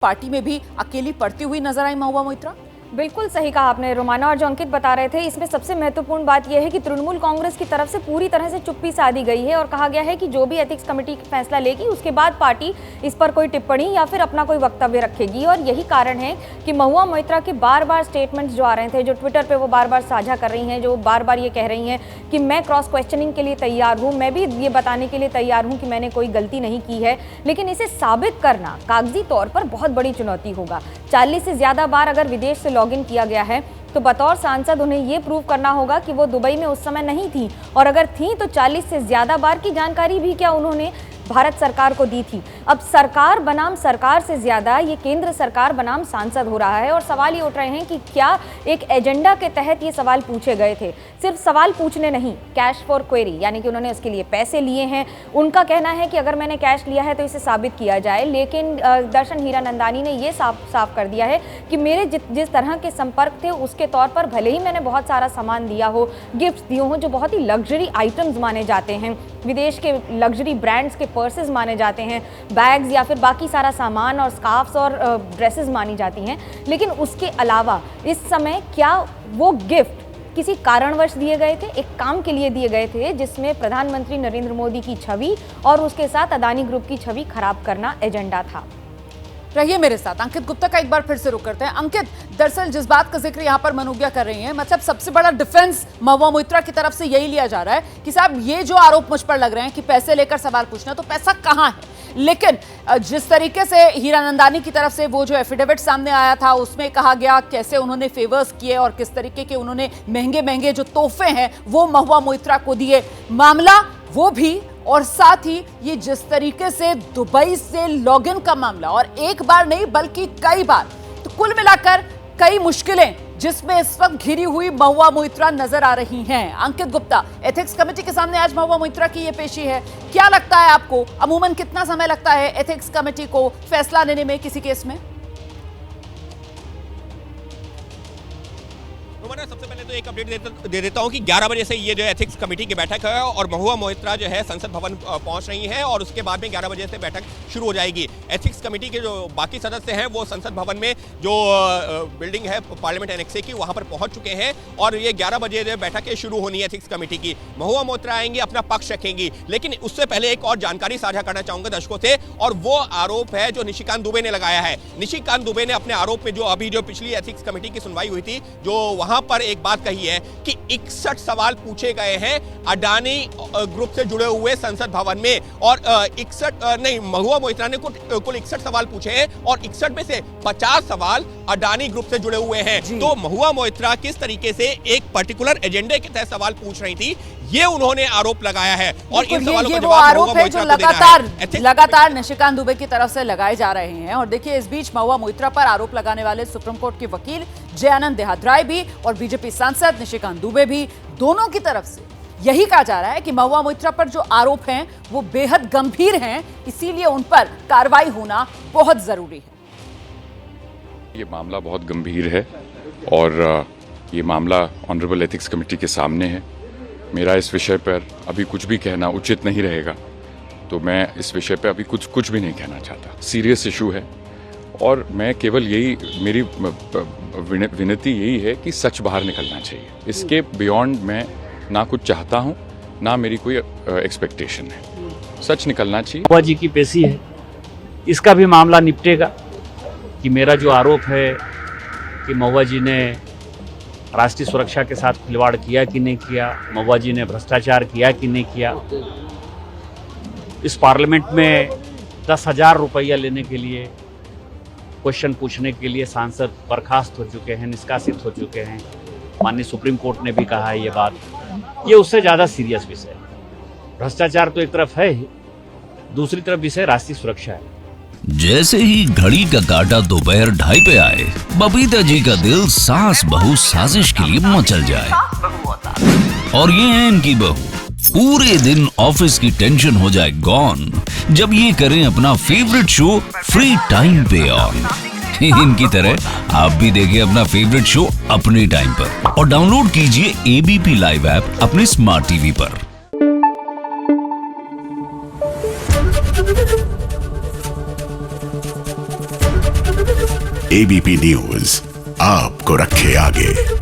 Party में भी अकेली पड़ती हुई नजर आई महुआ मोइत्रा। बिल्कुल सही कहा आपने रोमाना, और जो अंकित बता रहे थे इसमें सबसे महत्वपूर्ण बात यह है कि तृणमूल कांग्रेस की तरफ से पूरी तरह से चुप्पी साधी गई है और कहा गया है कि जो भी एथिक्स कमेटी फैसला लेगी उसके बाद पार्टी इस पर कोई टिप्पणी या फिर अपना कोई वक्तव्य रखेगी। और यही कारण है कि महुआ मोइत्रा के बार बार स्टेटमेंट्स जो आ रहे थे, जो ट्विटर पर वो बार बार साझा कर रही हैं, जो बार बार ये कह रही हैं कि मैं क्रॉस क्वेश्चनिंग के लिए तैयार हूँ, मैं भी ये बताने के लिए तैयार हूँ कि मैंने कोई गलती नहीं की है, लेकिन इसे साबित करना कागजी तौर पर बहुत बड़ी चुनौती होगा। 40 से ज़्यादा बार अगर विदेश से लॉगिन किया गया है तो बतौर सांसद उन्हें ये प्रूव करना होगा कि वो दुबई में उस समय नहीं थी, और अगर थी तो 40 से ज़्यादा बार की जानकारी भी क्या उन्होंने भारत सरकार को दी थी। अब सरकार बनाम सरकार से ज़्यादा ये केंद्र सरकार बनाम सांसद हो रहा है, और सवाल ये उठ रहे हैं कि क्या एक एजेंडा के तहत ये सवाल पूछे गए थे। सिर्फ सवाल पूछने नहीं, कैश फॉर क्वेरी, यानी कि उन्होंने उसके लिए पैसे लिए हैं। उनका कहना है कि अगर मैंने कैश लिया है तो इसे साबित किया जाए, लेकिन दर्शन हीरानंदानी ने ये साफ कर दिया है कि मेरे जिस तरह के संपर्क थे उसके तौर पर भले ही मैंने बहुत सारा सामान दिया हो, गिफ्ट्स दिए हों जो बहुत ही लग्जरी आइटम्स माने जाते हैं, विदेश के लग्जरी ब्रांड्स के पर्सेस माने जाते हैं, बैग्स या फिर बाकी सारा सामान और स्कार्फ्स और ड्रेसेस मानी जाती हैं, लेकिन उसके अलावा इस समय क्या वो गिफ्ट किसी कारणवश दिए गए थे, एक काम के लिए दिए गए थे जिसमें प्रधानमंत्री नरेंद्र मोदी की छवि और उसके साथ अदानी ग्रुप की छवि खराब करना एजेंडा था। रहिए मेरे साथ, अंकित गुप्ता का एक बार फिर से रुक करते हैं। अंकित, दरअसल जिस बात का जिक्र यहाँ पर मनूबिया कर रही हैं, मतलब सबसे बड़ा डिफेंस महुआ मोइत्रा की तरफ से यही लिया जा रहा है कि साहब ये जो आरोप मुझ पर लग रहे हैं कि पैसे लेकर सवाल पूछना, तो पैसा कहाँ है। लेकिन जिस तरीके से हीरानंदानी की तरफ से वो जो एफिडेविट सामने आया था उसमें कहा गया कैसे उन्होंने फेवर्स किए और किस तरीके के उन्होंने महंगे महंगे जो तोहफे हैं वो महुआ मोइत्रा को दिए, मामला वो भी, और साथ ही ये जिस तरीके से दुबई से लॉगिन का मामला, और एक बार नहीं बल्कि कई बार, तो कुल मिलाकर कई मुश्किलें जिसमें इस वक्त घिरी हुई महुआ मोइत्रा नजर आ रही हैं। अंकित गुप्ता, एथिक्स कमेटी के सामने आज महुआ मोइत्रा की ये पेशी है, क्या लगता है आपको अमूमन कितना समय लगता है एथिक्स कमेटी को फैसला लेने में किसी केस में? सबसे पहले तो एक अपडेट दे देता हूं कि 11 बजे से ये जो एथिक्स कमेटी की बैठक है और महुआ मोइत्रा जो है संसद भवन पहुंच रही हैं, और उसके बाद में 11 बजे से बैठक शुरू हो जाएगी। एथिक्स कमेटी के जो बाकी सदस्य हैं वो संसद भवन में जो बिल्डिंग है पार्लियामेंट एनेक्से की वहां पर पहुंच चुके हैं, और ये 11 बजे जो बैठकें शुरू होनी है एथिक्स कमेटी की। महुआ मोइत्रा आएंगी, अपना पक्ष रखेंगी, लेकिन उससे पहले एक और जानकारी साझा करना चाहूंगा दर्शकों से, और वो आरोप है जो निशिकांत दुबे ने लगाया है। निशिकांत दुबे ने अपने आरोप में जो पिछली एथिक्स कमेटी की सुनवाई हुई थी, जो वहां पर एक बात कही है कि 61 सवाल पूछे गए हैं अडानी ग्रुप से जुड़े हुए संसद भवन में, और महुआ मोइत्रा ने कुल 61 सवाल पूछे हैं और 61 में से 50 सवाल अडानी ग्रुप से जुड़े हुए हैं। तो महुआ मोइत्रा किस तरीके से एक पर्टिकुलर एजेंडे के तहत सवाल पूछ रही थी, ये उन्होंने आरोप लगाया है, और इन सवालों का जवाब आरोप है जो लगातार निशिकांत दुबे की तरफ से लगाए जा रहे हैं। और देखिए, इस बीच महुआ मोइत्रा पर आरोप लगाने वाले सुप्रीम कोर्ट के वकील जयानंद देहाद्राय भी और बीजेपी सांसद निशिकांत दुबे भी, दोनों की तरफ से यही कहा जा रहा है कि महुआ मोइत्रा पर जो आरोप हैं वो बेहद गंभीर हैं, इसीलिए उन पर कार्रवाई होना बहुत जरूरी है। ये मामला बहुत गंभीर है और ये मामला ऑनरेबल एथिक्स कमेटी के सामने है। मेरा इस विषय पर अभी कुछ भी कहना उचित नहीं रहेगा, तो मैं इस विषय पर अभी कुछ भी नहीं कहना चाहता। सीरियस इशू है, और मैं केवल यही, मेरी विनती यही है कि सच बाहर निकलना चाहिए। इसके बियॉन्ड मैं ना कुछ चाहता हूँ, ना मेरी कोई एक्सपेक्टेशन है। सच निकलना चाहिए। महुआ जी की पेशी है, इसका भी मामला निपटेगा कि मेरा जो आरोप है कि महुआ जी ने राष्ट्रीय सुरक्षा के साथ खिलवाड़ किया कि नहीं किया, महुआ जी ने भ्रष्टाचार किया कि नहीं किया। इस पार्लियामेंट में 10,000 रुपया लेने के लिए, क्वेश्चन पूछने के लिए सांसद बर्खास्त हो चुके हैं, निष्कासित हो चुके हैं। माननीय सुप्रीम कोर्ट ने भी कहा है ये बात। ये उससे ज़्यादा सीरियस विषय है। भ्रष्टाचार तो एक तरफ है ही, दूसरी तरफ विषय राष्ट्रीय सुरक्षा है। जैसे ही घड़ी का काटा दोपहर 2:30 पे आए, बबीता जी का दिल सास बहू साजिश के लिए मचल जाए। और ये है इनकी बहू, पूरे दिन ऑफिस की टेंशन हो जाए गॉन जब ये करें अपना फेवरेट शो फ्री टाइम पे ऑन। इनकी तरह आप भी देखिए अपना फेवरेट शो अपने टाइम पर, और डाउनलोड कीजिए एबीपी लाइव ऐप अपने स्मार्ट टीवी पर। एबीपी न्यूज आपको रखे आगे।